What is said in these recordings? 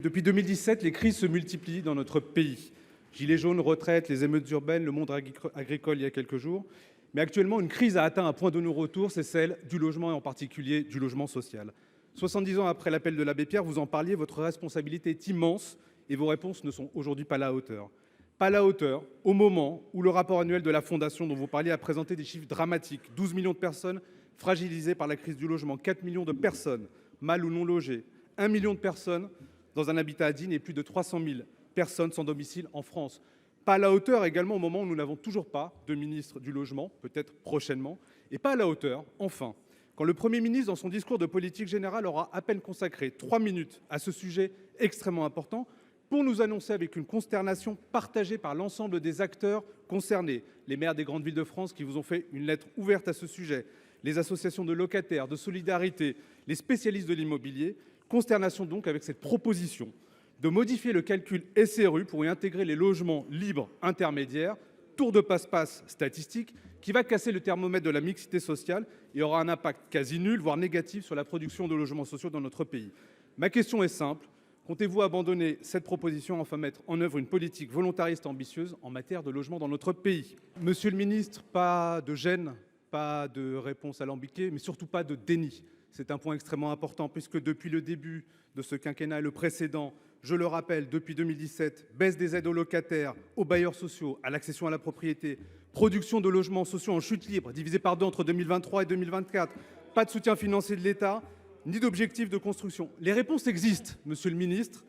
Depuis 2017, les crises se multiplient dans notre pays. Gilets jaunes, retraite, les émeutes urbaines, le monde agricole il y a quelques jours. Mais actuellement, une crise a atteint un point de non-retour, c'est celle du logement et en particulier du logement social. 70 ans après l'appel de l'abbé Pierre, vous en parliez, votre responsabilité est immense et vos réponses ne sont aujourd'hui pas à la hauteur. Pas à la hauteur au moment où le rapport annuel de la Fondation dont vous parliez a présenté des chiffres dramatiques. 12 millions de personnes fragilisées par la crise du logement, 4 millions de personnes mal ou non logées, 1 million de personnes dans un habitat digne et plus de 300 000 personnes sans domicile en France. Pas à la hauteur également au moment où nous n'avons toujours pas de ministre du Logement, peut-être prochainement. Et pas à la hauteur, enfin, quand le Premier ministre, dans son discours de politique générale, aura à peine consacré 3 minutes à ce sujet extrêmement important pour nous annoncer avec une consternation partagée par l'ensemble des acteurs concernés, les maires des grandes villes de France qui vous ont fait une lettre ouverte à ce sujet, les associations de locataires, de solidarité, les spécialistes de l'immobilier. Consternation donc avec cette proposition de modifier le calcul SRU pour y intégrer les logements libres intermédiaires, tour de passe-passe statistique qui va casser le thermomètre de la mixité sociale et aura un impact quasi nul, voire négatif sur la production de logements sociaux dans notre pays. Ma question est simple, comptez-vous abandonner cette proposition et enfin mettre en œuvre une politique volontariste ambitieuse en matière de logement dans notre pays? Monsieur le ministre, pas de gêne, pas de réponse alambiquée, mais surtout pas de déni. C'est un point extrêmement important puisque depuis le début de ce quinquennat et le précédent, je le rappelle, depuis 2017, baisse des aides aux locataires, aux bailleurs sociaux, à l'accession à la propriété, production de logements sociaux en chute libre, divisé par deux entre 2023 et 2024, pas de soutien financier de l'État, ni d'objectifs de construction. Les réponses existent, monsieur le ministre.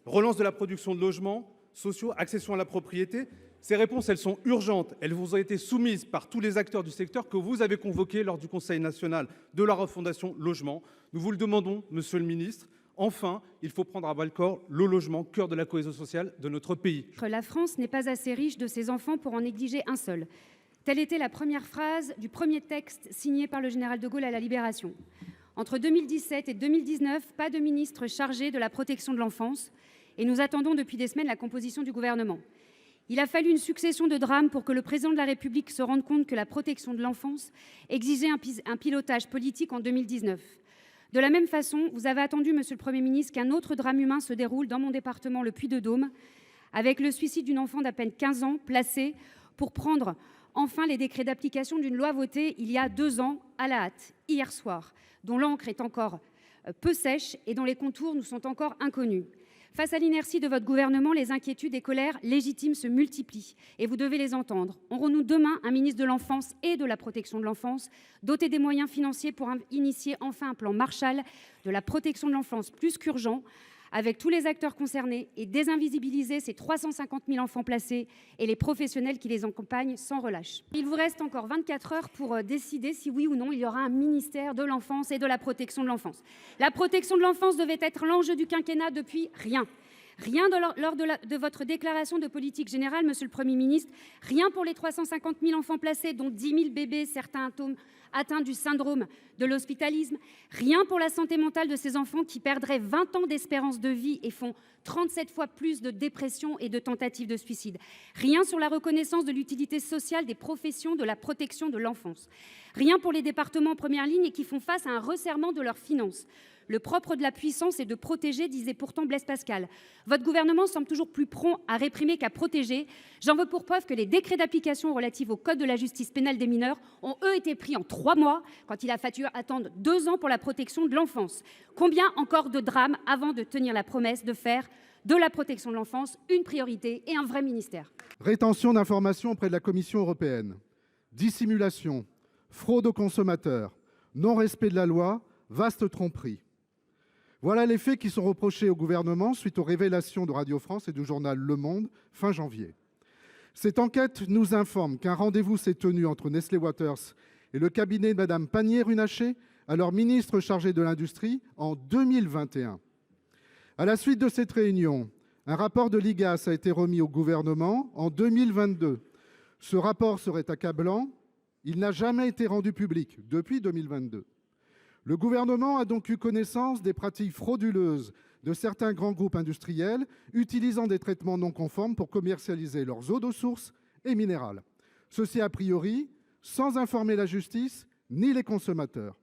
Relance de la production de logements sociaux, accession à la propriété. Ces réponses, elles sont urgentes. Elles vous ont été soumises par tous les acteurs du secteur que vous avez convoqués lors du Conseil national de la refondation logement. Nous vous le demandons, monsieur le ministre. Enfin, il faut prendre à bras-le-corps le logement, cœur de la cohésion sociale de notre pays. La France n'est pas assez riche de ses enfants pour en négliger un seul. Telle était la première phrase du premier texte signé par le général de Gaulle à la Libération. Entre 2017 et 2019, pas de ministre chargé de la protection de l'enfance. Et nous attendons depuis des semaines la composition du gouvernement. Il a fallu une succession de drames pour que le président de la République se rende compte que la protection de l'enfance exigeait un pilotage politique en 2019. De la même façon, vous avez attendu, monsieur le Premier ministre, qu'un autre drame humain se déroule dans mon département, le Puy-de-Dôme, avec le suicide d'une enfant d'à peine 15 ans placée pour prendre enfin les décrets d'application d'une loi votée il y a 2 ans à la hâte, hier soir, dont l'encre est encore peu sèche et dont les contours nous sont encore inconnus. Face à l'inertie de votre gouvernement, les inquiétudes et colères légitimes se multiplient et vous devez les entendre. Aurons-nous demain un ministre de l'Enfance et de la Protection de l'Enfance doté des moyens financiers pour initier enfin un plan Marshall de la protection de l'enfance plus qu'urgent avec tous les acteurs concernés et désinvisibiliser ces 350 000 enfants placés et les professionnels qui les accompagnent sans relâche. Il vous reste encore 24 heures pour décider si oui ou non il y aura un ministère de l'enfance et de la protection de l'enfance. La protection de l'enfance devait être l'enjeu du quinquennat depuis rien. Rien lors de votre déclaration de politique générale, monsieur le Premier ministre, rien pour les 350 000 enfants placés, dont 10 000 bébés, certains atteints du syndrome de l'hospitalisme, rien pour la santé mentale de ces enfants qui perdraient 20 ans d'espérance de vie et font 37 fois plus de dépression et de tentatives de suicide, rien sur la reconnaissance de l'utilité sociale des professions de la protection de l'enfance, rien pour les départements en première ligne et qui font face à un resserrement de leurs finances. Le propre de la puissance est de protéger, disait pourtant Blaise Pascal. Votre gouvernement semble toujours plus prompt à réprimer qu'à protéger. J'en veux pour preuve que les décrets d'application relatifs au code de la justice pénale des mineurs ont, eux, été pris en 3 mois, quand il a fallu attendre 2 ans pour la protection de l'enfance. Combien encore de drames avant de tenir la promesse de faire de la protection de l'enfance une priorité et un vrai ministère? Rétention d'informations auprès de la Commission européenne, dissimulation, fraude aux consommateurs, non-respect de la loi, vaste tromperie. Voilà les faits qui sont reprochés au gouvernement suite aux révélations de Radio France et du journal Le Monde fin janvier. Cette enquête nous informe qu'un rendez-vous s'est tenu entre Nestlé Waters et le cabinet de Mme Pannier-Runacher, alors ministre chargée de l'Industrie, en 2021. À la suite de cette réunion, un rapport de l'IGAS a été remis au gouvernement en 2022. Ce rapport serait accablant. Il n'a jamais été rendu public depuis 2022. Le gouvernement a donc eu connaissance des pratiques frauduleuses de certains grands groupes industriels utilisant des traitements non conformes pour commercialiser leurs eaux de source et minérales. Ceci a priori sans informer la justice ni les consommateurs.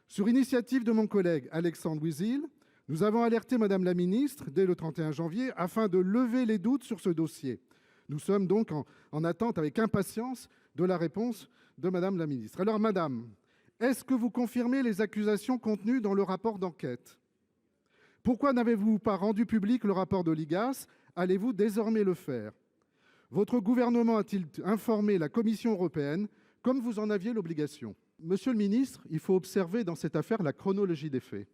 Sur initiative de mon collègue Alexandre Wiesel, Nous avons alerté Madame la ministre dès le 31 janvier afin de lever les doutes sur ce dossier. Nous sommes donc en attente avec impatience de la réponse de Madame la ministre. Alors Madame, est-ce que vous confirmez les accusations contenues dans le rapport d'enquête? Pourquoi n'avez-vous pas rendu public le rapport de l'IGAS? Allez-vous désormais le faire? Votre gouvernement a-t-il informé la Commission européenne comme vous en aviez l'obligation? Monsieur le ministre, il faut observer dans cette affaire la chronologie des faits.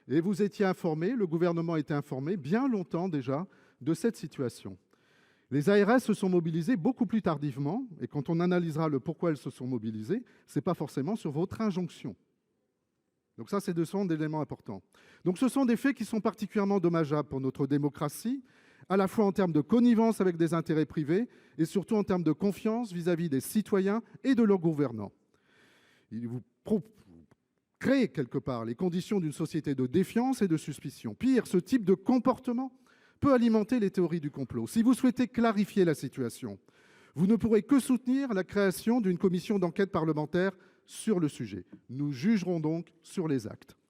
Et vous étiez informé, le gouvernement était informé bien longtemps déjà de cette situation. Les ARS se sont mobilisés beaucoup plus tardivement, et quand on analysera le pourquoi elles se sont mobilisées, ce n'est pas forcément sur votre injonction. Donc ça, c'est sont des éléments importants. Donc ce sont des faits qui sont particulièrement dommageables pour notre démocratie, à la fois en termes de connivence avec des intérêts privés, et surtout en termes de confiance vis-à-vis des citoyens et de leurs gouvernants. Vous créez quelque part les conditions d'une société de défiance et de suspicion. Pire, ce type de comportement peut alimenter les théories du complot. Si vous souhaitez clarifier la situation, vous ne pourrez que soutenir la création d'une commission d'enquête parlementaire sur le sujet. Nous jugerons donc sur les actes.